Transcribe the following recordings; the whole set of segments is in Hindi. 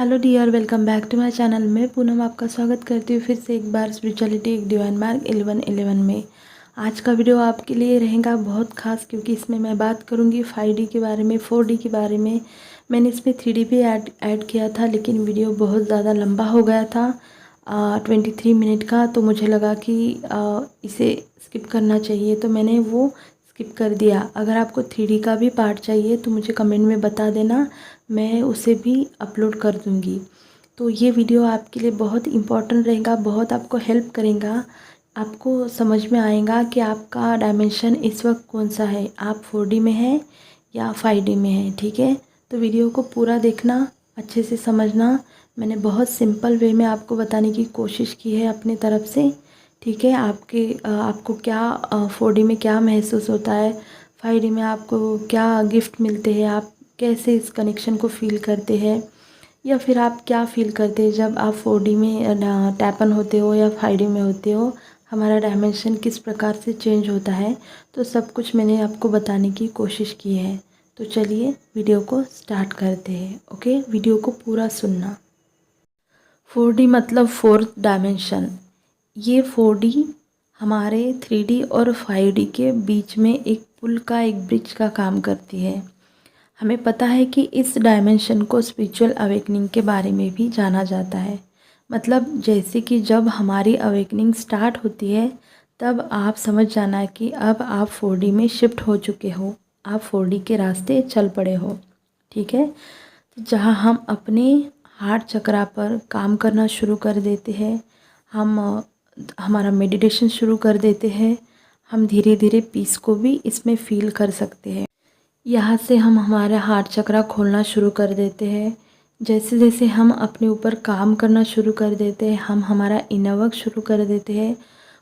Hello dear, welcome back to my channel. मैं पूनम आपका स्वागत करती हूँ फिर से एक बार स्पिरिचुअलिटी एक डिवाइन मार्ग 1111 में। आज का वीडियो आपके लिए रहेगा बहुत खास, क्योंकि इसमें मैं बात करूँगी 5D के बारे में, 4D के बारे में। मैंने इसमें 3D भी ऐड किया था, लेकिन वीडियो बहुत ज़्यादा लंबा हो गया था 23 मिनट का, तो मुझे लगा कि इसे स्किप करना चाहिए, तो मैंने वो स्किप कर दिया। अगर आपको 3D का भी पार्ट चाहिए तो मुझे कमेंट में बता देना, मैं उसे भी अपलोड कर दूँगी। तो ये वीडियो आपके लिए बहुत इम्पोर्टेंट रहेगा, बहुत आपको हेल्प करेगा। आपको समझ में आएगा कि आपका डायमेंशन इस वक्त कौन सा है, आप 4D में हैं या 5D में हैं। ठीक है, तो वीडियो को पूरा देखना, अच्छे से समझना। मैंने बहुत सिंपल वे में आपको बताने की कोशिश की है अपनी तरफ से। ठीक है, आपको क्या 4D में क्या महसूस होता है, 5D में आपको क्या गिफ्ट मिलते हैं, आप कैसे इस कनेक्शन को फ़ील करते हैं, या फिर आप क्या फ़ील करते हैं जब आप 4D में टैपन होते हो या 5D में होते हो, हमारा डायमेंशन किस प्रकार से चेंज होता है। तो सब कुछ मैंने आपको बताने की कोशिश की है। तो चलिए वीडियो को स्टार्ट करते हैं। ओके, वीडियो को पूरा सुनना। 4D मतलब फोर्थ डायमेंशन। ये 4D हमारे 3D और 5D के बीच में एक पुल का, एक ब्रिज का काम करती है। हमें पता है कि इस डायमेंशन को स्पिरिचुअल अवेकनिंग के बारे में भी जाना जाता है। मतलब जैसे कि जब हमारी अवेकनिंग स्टार्ट होती है, तब आप समझ जाना कि अब आप 4D में शिफ्ट हो चुके हो, आप 4D के रास्ते चल पड़े हो। ठीक है, तो जहाँ हम अपने हार्ट चक्रा पर काम करना शुरू कर देते हैं, हम हमारा मेडिटेशन शुरू कर देते हैं, हम धीरे धीरे पीस को भी इसमें फील कर सकते हैं। यहाँ से हम हमारा हार्ट चक्रा खोलना शुरू कर देते हैं। जैसे जैसे हम अपने ऊपर काम करना शुरू कर देते हैं, हम हमारा इनर वर्क शुरू कर देते हैं,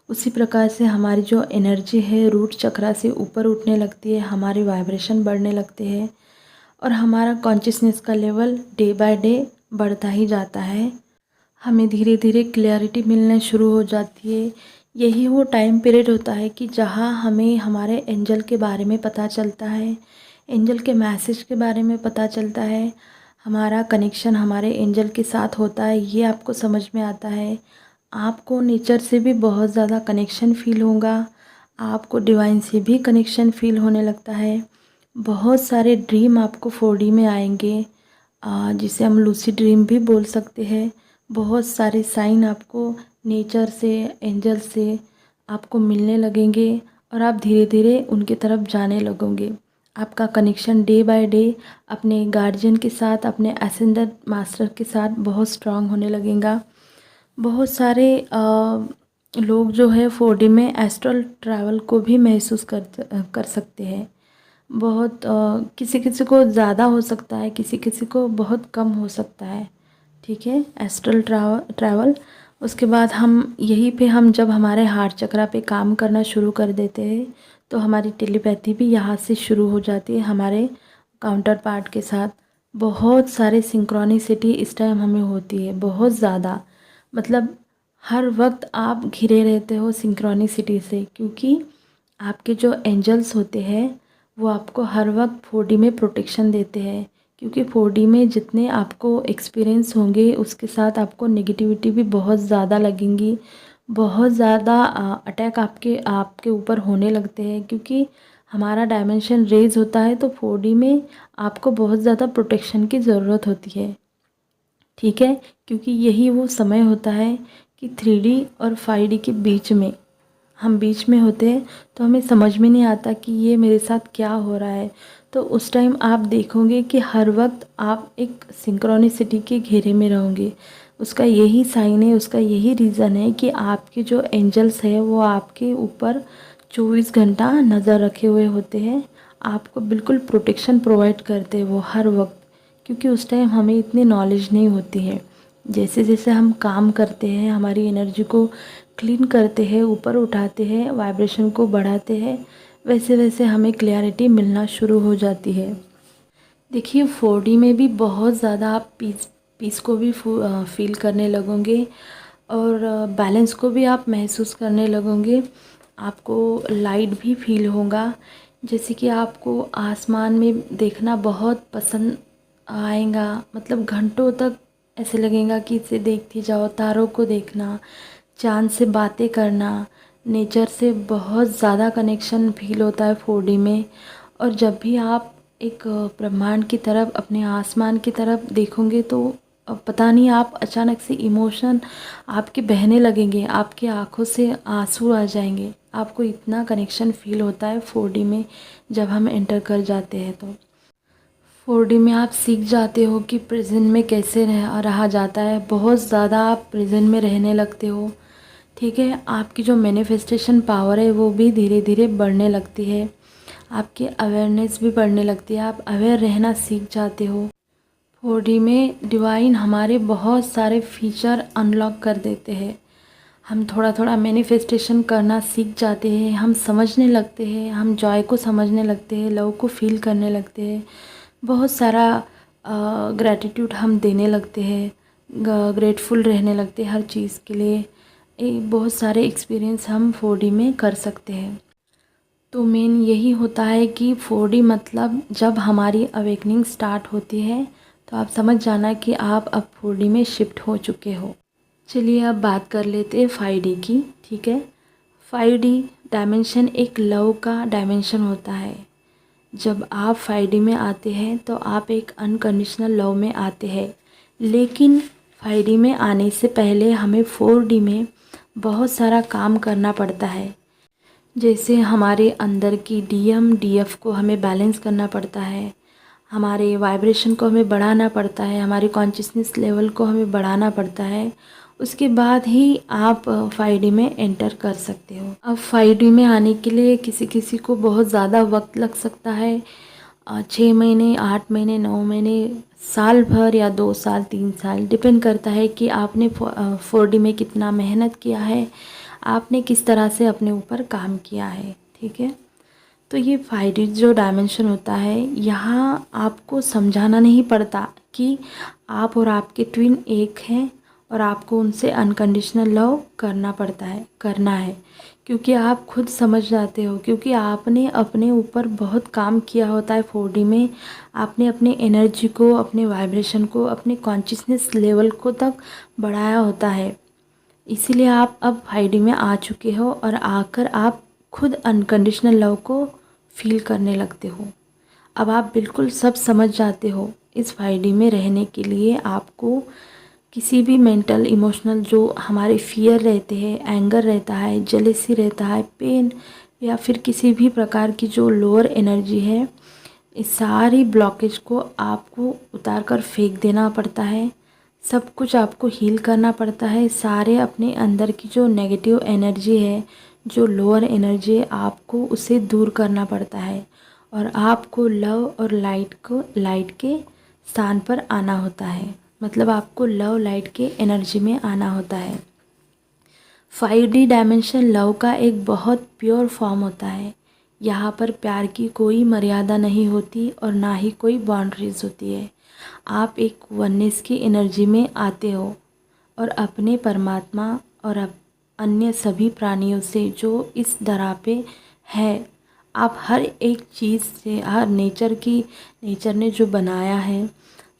उसी प्रकार से हमारी जो एनर्जी है रूट चक्रा से ऊपर उठने लगती है, हमारी वाइब्रेशन बढ़ने लगते हैं, और हमारा कॉन्शियसनेस का लेवल डे बाय डे बढ़ता ही जाता है। हमें धीरे धीरे क्लैरिटी मिलने शुरू हो जाती है। यही वो टाइम पीरियड होता है कि जहाँ हमें हमारे एंजल के बारे में पता चलता है, एंजल के मैसेज के बारे में पता चलता है, हमारा कनेक्शन हमारे एंजल के साथ होता है, ये आपको समझ में आता है। आपको नेचर से भी बहुत ज़्यादा कनेक्शन फ़ील होगा, आपको डिवाइन से भी कनेक्शन फ़ील होने लगता है। बहुत सारे ड्रीम आपको 4D में आएंगे, जिसे हम लूसी ड्रीम भी बोल सकते हैं। बहुत सारे साइन आपको नेचर से, एंजल से आपको मिलने लगेंगे, और आप धीरे धीरे उनकी तरफ जाने लगोगे। आपका कनेक्शन डे बाय डे अपने गार्जियन के साथ, अपने असेंडेंट मास्टर के साथ बहुत स्ट्रांग होने लगेगा। बहुत सारे लोग जो है 4D में एस्ट्रल ट्रैवल को भी महसूस कर सकते हैं। बहुत किसी किसी को ज़्यादा हो सकता है, किसी किसी को बहुत कम हो सकता है। ठीक है, एस्ट्रल ट्रैवल। उसके बाद हम यहीं पे, हम जब हमारे हार्ट चक्रा पे काम करना शुरू कर देते हैं, तो हमारी टेलीपैथी भी यहाँ से शुरू हो जाती है हमारे काउंटर पार्ट के साथ। बहुत सारे सिंक्रोनिसिटी इस टाइम हमें होती है, बहुत ज़्यादा। मतलब हर वक्त आप घिरे रहते हो सिंक्रोनिसिटी से, क्योंकि आपके जो एंजल्स होते हैं वो आपको हर वक्त 4D में प्रोटेक्शन देते हैं। क्योंकि 4D में जितने आपको एक्सपीरियंस होंगे, उसके साथ आपको नेगेटिविटी भी बहुत ज़्यादा लगेंगी, बहुत ज़्यादा अटैक आपके आपके ऊपर होने लगते हैं। क्योंकि हमारा डायमेंशन रेज होता है, तो 4D में आपको बहुत ज़्यादा प्रोटेक्शन की ज़रूरत होती है। ठीक है, क्योंकि यही वो समय होता है कि 3D और 5D के बीच में हम बीच में होते हैं, तो हमें समझ में नहीं आता कि ये मेरे साथ क्या हो रहा है। तो उस टाइम आप देखोगे कि हर वक्त आप एक सिंक्रोनिसिटी के घेरे में रहोगे। उसका यही साइन है, उसका यही रीज़न है कि आपके जो एंजल्स है वो आपके ऊपर 24 घंटा नज़र रखे हुए होते हैं, आपको बिल्कुल प्रोटेक्शन प्रोवाइड करते हैं वो हर वक्त। क्योंकि उस टाइम हमें इतनी नॉलेज नहीं होती है। जैसे जैसे हम काम करते हैं, हमारी एनर्जी को क्लीन करते हैं, ऊपर उठाते हैं, वाइब्रेशन को बढ़ाते हैं, वैसे वैसे हमें क्लैरिटी मिलना शुरू हो जाती है। देखिए 4D में भी बहुत ज़्यादा आप पीस को भी फील करने लगोगे, और बैलेंस को भी आप महसूस करने लगोगे। आपको लाइट भी फील होगा, जैसे कि आपको आसमान में देखना बहुत पसंद आएगा। मतलब घंटों तक ऐसे लगेगा कि इसे देखती जाओ, तारों को देखना, चाँद से बातें करना, नेचर से बहुत ज़्यादा कनेक्शन फील होता है 4D में। और जब भी आप एक ब्रह्मांड की तरफ, अपने आसमान की तरफ देखोगे तो पता नहीं, आप अचानक से इमोशन आपके बहने लगेंगे, आपकी आँखों से आंसू आ जाएंगे। आपको इतना कनेक्शन फील होता है 4D में जब हम एंटर कर जाते हैं। तो 4D में आप सीख जाते हो कि प्रेजेंट में कैसे रहा जाता है। बहुत ज़्यादा आप प्रेजेंट में रहने लगते हो। ठीक है, आपकी जो मैनिफेस्टेशन पावर है वो भी धीरे धीरे बढ़ने लगती है। आपकी अवेयरनेस भी बढ़ने लगती है, आप अवेयर रहना सीख जाते हो। 4D में डिवाइन हमारे बहुत सारे फीचर अनलॉक कर देते हैं। हम थोड़ा थोड़ा मैनिफेस्टेशन करना सीख जाते हैं, हम समझने लगते हैं, हम जॉय को समझने लगते हैं, लव को फील करने लगते हैं। बहुत सारा ग्रैटिट्यूड हम देने लगते हैं, ग्रेटफुल रहने लगते हैं हर चीज़ के लिए। बहुत सारे एक्सपीरियंस हम 4D में कर सकते हैं। तो मेन यही होता है कि 4D मतलब जब हमारी अवेकनिंग स्टार्ट होती है तो आप समझ जाना कि आप अब 4D में शिफ्ट हो चुके हो। चलिए अब बात कर लेते हैं 5D की। ठीक है, 5D डायमेंशन एक लव का डायमेंशन होता है। जब आप 5D में आते हैं तो आप एक अनकंडीशनल लव में आते हैं, लेकिन 5D में आने से पहले हमें 4D में बहुत सारा काम करना पड़ता है। जैसे हमारे अंदर की डीएम डीएफ को हमें बैलेंस करना पड़ता है, हमारे वाइब्रेशन को हमें बढ़ाना पड़ता है, हमारी कॉन्शियसनेस लेवल को हमें बढ़ाना पड़ता है। उसके बाद ही आप 5D में एंटर कर सकते हो। अब 5D में आने के लिए किसी किसी को बहुत ज़्यादा वक्त लग सकता है, 6 महीने, 8 महीने, 9 महीने, साल भर या 2 साल, 3 साल, डिपेंड करता है कि आपने 4D में कितना मेहनत किया है, आपने किस तरह से अपने ऊपर काम किया है। ठीक है, तो ये 5D जो डायमेंशन होता है, यहाँ आपको समझाना नहीं पड़ता कि आप और आपके ट्विन एक हैं और आपको उनसे अनकंडीशनल लव करना है, क्योंकि आप खुद समझ जाते हो, क्योंकि आपने अपने ऊपर बहुत काम किया होता है 4D में। आपने अपने एनर्जी को, अपने वाइब्रेशन को, अपने कॉन्शियसनेस लेवल को तक बढ़ाया होता है। इसीलिए आप अब 5D में आ चुके हो और आकर आप खुद अनकंडीशनल लव को फील करने लगते हो। अब आप बिल्कुल सब समझ जाते हो। इस 5D में रहने के लिए आपको किसी भी मेंटल इमोशनल जो हमारे फियर रहते हैं, एंगर रहता है, जेलेसी रहता है, पेन या फिर किसी भी प्रकार की जो लोअर एनर्जी है, इस सारी ब्लॉकेज को आपको उतार कर फेंक देना पड़ता है। सब कुछ आपको हील करना पड़ता है। सारे अपने अंदर की जो नेगेटिव एनर्जी है, जो लोअर एनर्जी है, आपको उसे दूर करना पड़ता है और आपको लव और लाइट के स्थान पर आना होता है। मतलब आपको लव लाइट के एनर्जी में आना होता है। 5D डायमेंशन लव का एक बहुत प्योर फॉर्म होता है। यहाँ पर प्यार की कोई मर्यादा नहीं होती और ना ही कोई बाउंड्रीज होती है। आप एक वननेस की एनर्जी में आते हो और अपने परमात्मा और अन्य सभी प्राणियों से जो इस धरा पे है, आप हर एक चीज़ से, हर नेचर ने जो बनाया है,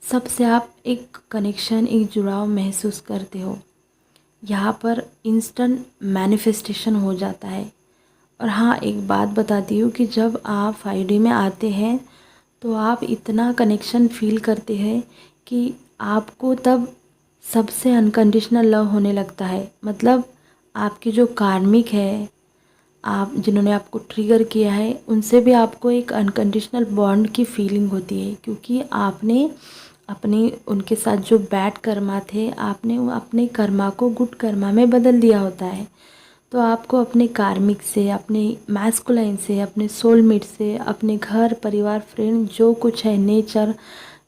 सबसे आप एक कनेक्शन, एक जुड़ाव महसूस करते हो। यहाँ पर इंस्टेंट मैनिफेस्टेशन हो जाता है। और हाँ, एक बात बताती हूँ कि जब आप 5D में आते हैं तो आप इतना कनेक्शन फील करते हैं कि आपको तब सबसे अनकंडीशनल लव होने लगता है। मतलब आपके जो कार्मिक है, आप जिन्होंने आपको ट्रिगर किया है, उनसे भी आपको एक अनकंडीशनल बॉन्ड की फीलिंग होती है, क्योंकि आपने अपने उनके साथ जो बैड कर्मा थे, आपने अपने कर्मा को गुड कर्मा में बदल दिया होता है। तो आपको अपने कार्मिक से, अपने मैस्कुलाइन से, अपने सोलमेट से, अपने घर परिवार फ्रेंड जो कुछ है, नेचर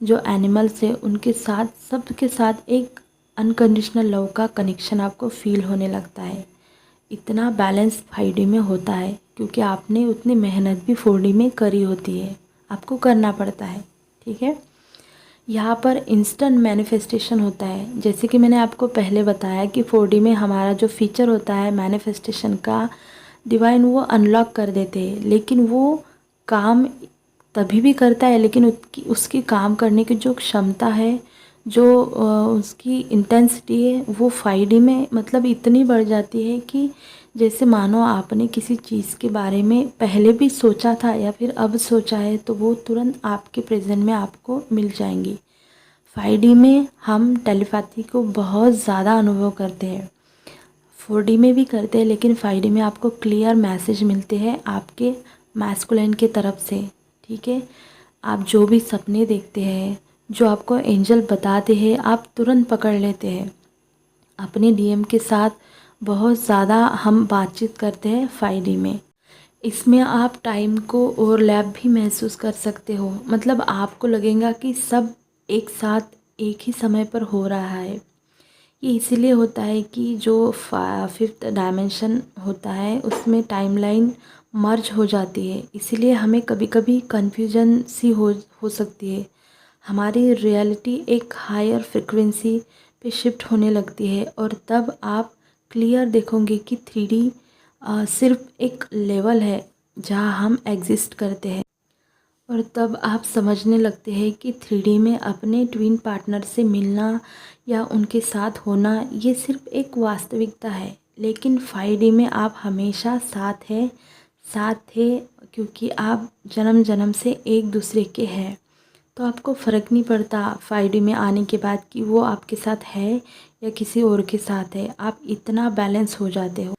जो एनिमल्स है, उनके साथ, सबके साथ एक अनकंडीशनल लव का कनेक्शन आपको फील होने लगता है। इतना बैलेंस 5D में होता है क्योंकि आपने उतनी मेहनत भी 4D में करी होती है, आपको करना पड़ता है। ठीक है, यहाँ पर इंस्टेंट मैनिफेस्टेशन होता है। जैसे कि मैंने आपको पहले बताया कि 4D में हमारा जो फीचर होता है मैनिफेस्टेशन का, डिवाइन वो अनलॉक कर देते हैं, लेकिन वो काम तभी भी करता है, लेकिन उसकी काम करने की जो क्षमता है, जो उसकी इंटेंसिटी है वो 5D में मतलब इतनी बढ़ जाती है कि जैसे मानो आपने किसी चीज़ के बारे में पहले भी सोचा था या फिर अब सोचा है तो वो तुरंत आपके प्रेजेंट में आपको मिल जाएंगी। 5D में हम टेलीपैथी को बहुत ज़्यादा अनुभव करते हैं, 4D में भी करते हैं, लेकिन 5D में आपको क्लियर मैसेज मिलते हैं आपके मैस्कुलिन की तरफ से। ठीक है, आप जो भी सपने देखते हैं, जो आपको एंजल बताते हैं, आप तुरंत पकड़ लेते हैं। अपने डीएम के साथ बहुत ज़्यादा हम बातचीत करते हैं 5D में। इसमें आप टाइम को ओवरलैप भी महसूस कर सकते हो, मतलब आपको लगेगा कि सब एक साथ एक ही समय पर हो रहा है। ये इसीलिए होता है कि जो 5th डायमेंशन होता है उसमें टाइमलाइन मर्ज हो जाती है, इसीलिए हमें कभी कभी कन्फ्यूजन सी हो सकती है। हमारी रियलिटी एक हायर फ्रिक्वेंसी पे शिफ्ट होने लगती है और तब आप क्लियर देखोगे कि 3D सिर्फ एक लेवल है जहाँ हम एग्जिस्ट करते हैं। और तब आप समझने लगते हैं कि 3D में अपने ट्विन पार्टनर से मिलना या उनके साथ होना ये सिर्फ एक वास्तविकता है, लेकिन 5D में आप हमेशा साथ थे, क्योंकि आप जन्म जन्म से एक दूसरे के हैं। तो आपको फ़र्क नहीं पड़ता 5D में आने के बाद कि वो आपके साथ है या किसी और के साथ है, आप इतना बैलेंस हो जाते हो।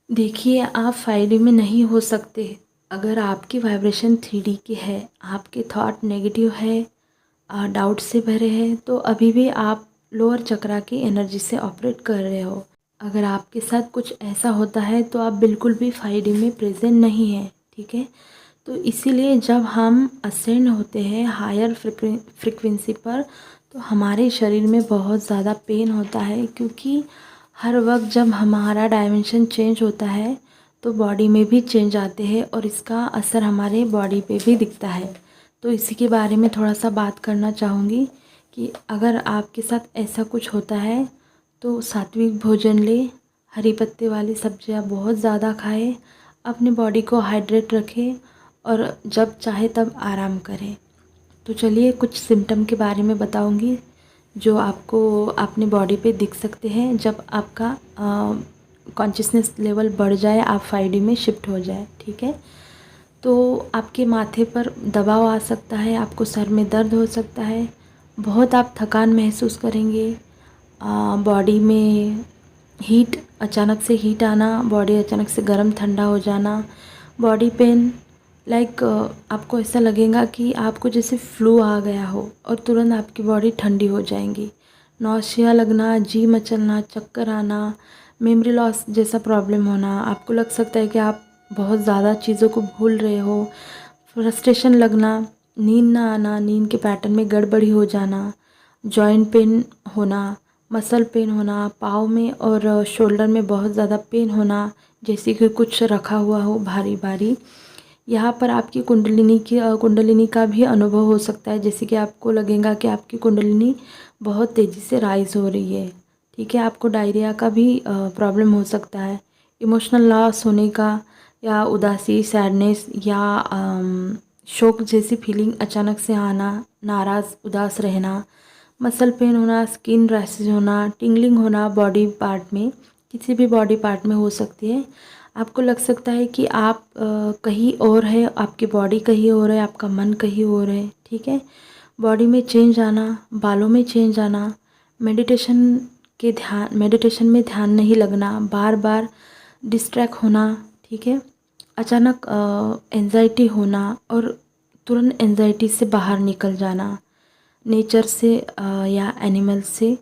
देखिए, आप 5D में नहीं हो सकते अगर आपकी वाइब्रेशन 3D की है, आपके थॉट नेगेटिव है, डाउट से भरे हैं, तो अभी भी आप लोअर चक्रा की एनर्जी से ऑपरेट कर रहे हो। अगर आपके साथ कुछ ऐसा होता है तो आप बिल्कुल भी 5D में प्रेजेंट नहीं है। ठीक है, तो इसीलिए जब हम असेंड होते हैं हायर फ्रिक्वेंसी पर तो हमारे शरीर में बहुत ज़्यादा पेन होता है, क्योंकि हर वक्त जब हमारा डायमेंशन चेंज होता है तो बॉडी में भी चेंज आते हैं और इसका असर हमारे बॉडी पे भी दिखता है। तो इसी के बारे में थोड़ा सा बात करना चाहूँगी कि अगर आपके साथ ऐसा कुछ होता है तो सात्विक भोजन ले, हरी पत्ते वाली सब्जियां बहुत ज़्यादा खाएं, अपने बॉडी को हाइड्रेट रखें और जब चाहे तब आराम करें। तो चलिए कुछ सिम्टम के बारे में बताऊंगी जो आपको अपने बॉडी पे दिख सकते हैं जब आपका कॉन्शियसनेस लेवल बढ़ जाए, आप 5D में शिफ्ट हो जाए। ठीक है, तो आपके माथे पर दबाव आ सकता है, आपको सर में दर्द हो सकता है, बहुत आप थकान महसूस करेंगे, बॉडी में हीट, अचानक से हीट आना, बॉडी अचानक से गर्म ठंडा हो जाना, बॉडी पेन, लाइक आपको ऐसा लगेगा कि आपको जैसे फ्लू आ गया हो और तुरंत आपकी बॉडी ठंडी हो जाएंगी, नौसिया लगना, जी मचलना, चक्कर आना, मेमोरी लॉस जैसा प्रॉब्लम होना, आपको लग सकता है कि आप बहुत ज़्यादा चीज़ों को भूल रहे हो, फ्रस्ट्रेशन लगना, नींद ना आना, नींद के पैटर्न में गड़बड़ी हो जाना, जॉइंट पेन होना, मसल पेन होना, पाँव में और शोल्डर में बहुत ज़्यादा पेन होना, जैसे कि कुछ रखा हुआ हो भारी भारी। यहाँ पर आपकी कुंडलिनी का भी अनुभव हो सकता है, जैसे कि आपको लगेगा कि आपकी कुंडलिनी बहुत तेज़ी से राइज हो रही है। ठीक है, आपको डायरिया का भी प्रॉब्लम हो सकता है, इमोशनल लॉस होने का, या उदासी, सैडनेस या शोक जैसी फीलिंग अचानक से आना, नाराज़ उदास रहना, मसल पेन होना, स्किन रैशेज होना, टिंगलिंग होना, बॉडी पार्ट में किसी भी बॉडी पार्ट में हो सकती है। आपको लग सकता है कि आप कहीं और है, आपकी बॉडी कहीं और है, आपका मन कहीं और है। ठीक है, बॉडी में चेंज आना, बालों में चेंज आना, मेडिटेशन में ध्यान नहीं लगना, बार बार डिस्ट्रैक्ट होना। ठीक है, अचानक एंजाइटी होना और तुरंत एंजाइटी से बाहर निकल जाना, नेचर से या एनिमल से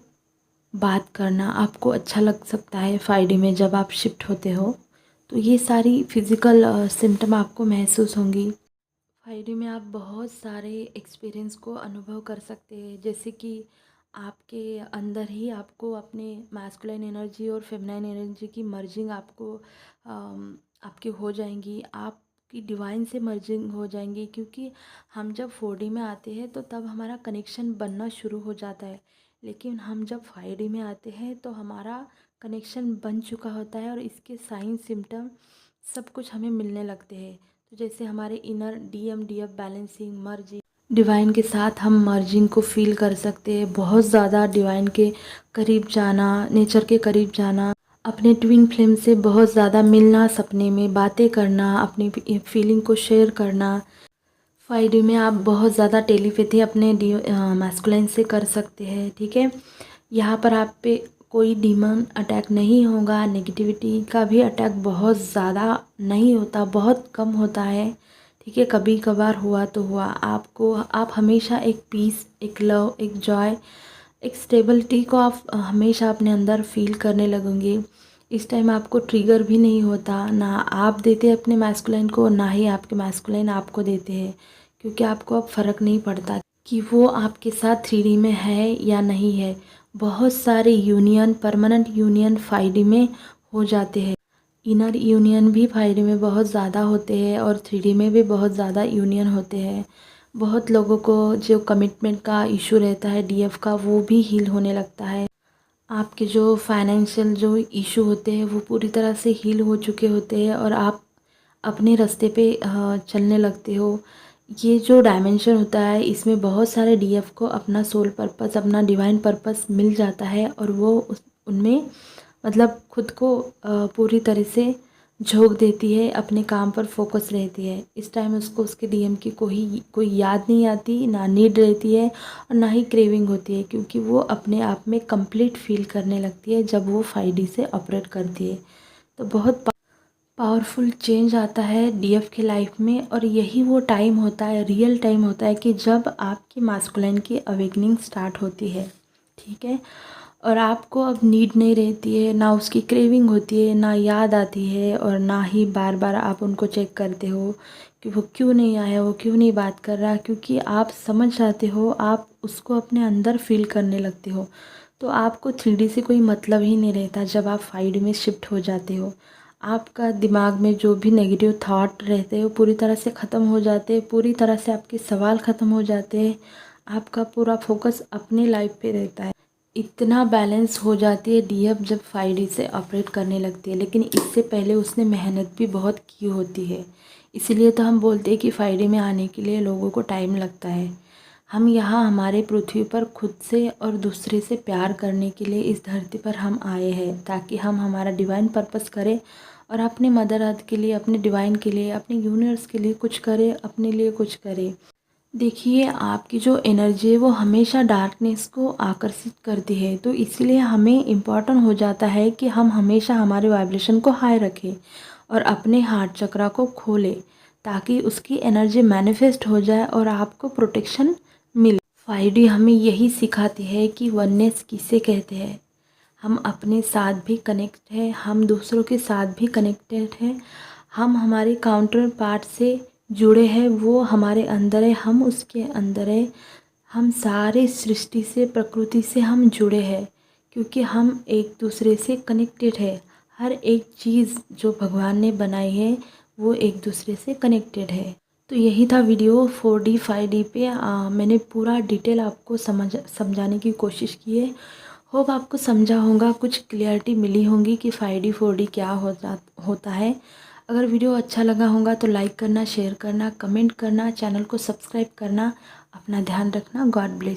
बात करना आपको अच्छा लग सकता है 5D में जब आप शिफ्ट होते हो, तो ये सारी फिज़िकल सिम्टम आपको महसूस होंगी। 5D में आप बहुत सारे एक्सपीरियंस को अनुभव कर सकते हैं, जैसे कि आपके अंदर ही आपको अपने मैस्कुलिन एनर्जी और फेमिनाइन एनर्जी की मर्जिंग आपको आपकी हो जाएंगी, आपकी डिवाइन से मर्जिंग हो जाएंगी, क्योंकि हम जब 4D में आते हैं तो तब हमारा कनेक्शन बनना शुरू हो जाता है, लेकिन हम जब 5D में आते हैं तो हमारा कनेक्शन बन चुका होता है और इसके साइन सिम्टम सब कुछ हमें मिलने लगते हैं। तो जैसे हमारे inner DMDF balancing, merging, divine के साथ हम मर्जिंग को फील कर सकते हैं, बहुत ज़्यादा डिवाइन के करीब जाना, नेचर के करीब जाना, अपने ट्विन फ्लेम से बहुत ज़्यादा मिलना, सपने में बातें करना, अपनी फीलिंग को शेयर करना। 5D में आप बहुत ज़्यादा टेलीपैथी अपने मैस्कुलाइन से कर सकते हैं, ठीक है। यहाँ पर आप पे कोई डीमन अटैक नहीं होगा, नेगेटिविटी का भी अटैक बहुत ज़्यादा नहीं होता, बहुत कम होता है, ठीक है। कभी कभार हुआ तो हुआ। आप हमेशा एक पीस, एक लव, एक जॉय, एक स्टेबिलिटी को आप हमेशा अपने अंदर फील करने लगेंगे। इस टाइम आपको ट्रिगर भी नहीं होता, ना आप देते अपने मैस्कुलाइन को, ना ही आपके मैस्कुलाइन आपको देते हैं, क्योंकि आपको अब फ़र्क नहीं पड़ता कि वो आपके साथ 3D में है या नहीं है। बहुत सारे यूनियन, परमानेंट यूनियन 5D में हो जाते हैं। इनर यूनियन भी 5D में बहुत ज़्यादा होते हैं और 3D में भी बहुत ज़्यादा यूनियन होते हैं। बहुत लोगों को जो कमिटमेंट का इशू रहता है DF का, वो भी हील होने लगता है। आपके जो फाइनेंशियल जो इशू होते हैं वो पूरी तरह से हील हो चुके होते हैं और आप अपने रास्ते पे चलने लगते हो। ये जो डायमेंशन होता है, इसमें बहुत सारे DF को अपना सोल पर्पस, अपना डिवाइन पर्पस मिल जाता है और वो उनमें मतलब खुद को पूरी तरह से झोंक देती है, अपने काम पर फोकस रहती है। इस टाइम उसको उसके DM की कोई याद नहीं आती, ना नीड रहती है और ना ही क्रेविंग होती है, क्योंकि वो अपने आप में कंप्लीट फील करने लगती है जब वो 5D से ऑपरेट करती है। तो बहुत पावरफुल चेंज आता है DF की लाइफ में, और यही वो टाइम होता है, रियल टाइम होता है कि जब आपकी मास्कुलाइन की अवेकनिंग स्टार्ट होती है, ठीक है। और आपको अब नीड नहीं रहती है, ना उसकी क्रेविंग होती है, ना याद आती है, और ना ही बार बार आप उनको चेक करते हो कि वो क्यों नहीं आया, वो क्यों नहीं बात कर रहा, क्योंकि आप समझ जाते हो, आप उसको अपने अंदर फील करने लगते हो। तो आपको 3D से कोई मतलब ही नहीं रहता जब आप 5D में शिफ्ट हो जाते हो। आपका दिमाग में जो भी नेगेटिव थॉट रहते हैं वो पूरी तरह से ख़त्म हो जाते हैं, पूरी तरह से आपके सवाल ख़त्म हो जाते हैं। आपका पूरा फोकस अपनी लाइफ पे रहता है। इतना बैलेंस हो जाती है DF जब 5D से ऑपरेट करने लगती है, लेकिन इससे पहले उसने मेहनत भी बहुत की होती है। इसीलिए तो हम बोलते हैं कि 5D में आने के लिए लोगों को टाइम लगता है। हम यहाँ हमारे पृथ्वी पर खुद से और दूसरे से प्यार करने के लिए इस धरती पर हम आए हैं, ताकि हम हमारा डिवाइन पर्पस करें और अपने मदर अर्थ के लिए, अपने डिवाइन के लिए, अपने यूनिवर्स के लिए कुछ करें, अपने लिए कुछ करें। देखिए, आपकी जो एनर्जी है वो हमेशा डार्कनेस को आकर्षित करती है, तो इसीलिए हमें इम्पॉर्टेंट हो जाता है कि हम हमेशा हमारे वाइब्रेशन को हाई रखें और अपने हार्ट चक्रा को खोलें, ताकि उसकी एनर्जी मैनिफेस्ट हो जाए और आपको प्रोटेक्शन मिले। 5D हमें यही सिखाती है कि वननेस किसे कहते हैं। हम अपने साथ भी कनेक्ट है, हम दूसरों के साथ भी कनेक्टेड है, हम हमारे काउंटर पार्ट से जुड़े हैं, वो हमारे अंदर है, हम उसके अंदर है। हम सारे सृष्टि से, प्रकृति से हम जुड़े हैं, क्योंकि हम एक दूसरे से कनेक्टेड है। हर एक चीज़ जो भगवान ने बनाई है वो एक दूसरे से कनेक्टेड है। तो यही था वीडियो 4D 5D पे। मैंने पूरा डिटेल आपको समझाने की कोशिश की है। होप आपको समझा होगा, कुछ क्लियरिटी मिली होगी कि 5D 4D क्या होता है। अगर वीडियो अच्छा लगा होगा तो लाइक करना, शेयर करना, कमेंट करना, चैनल को सब्सक्राइब करना। अपना ध्यान रखना। God bless.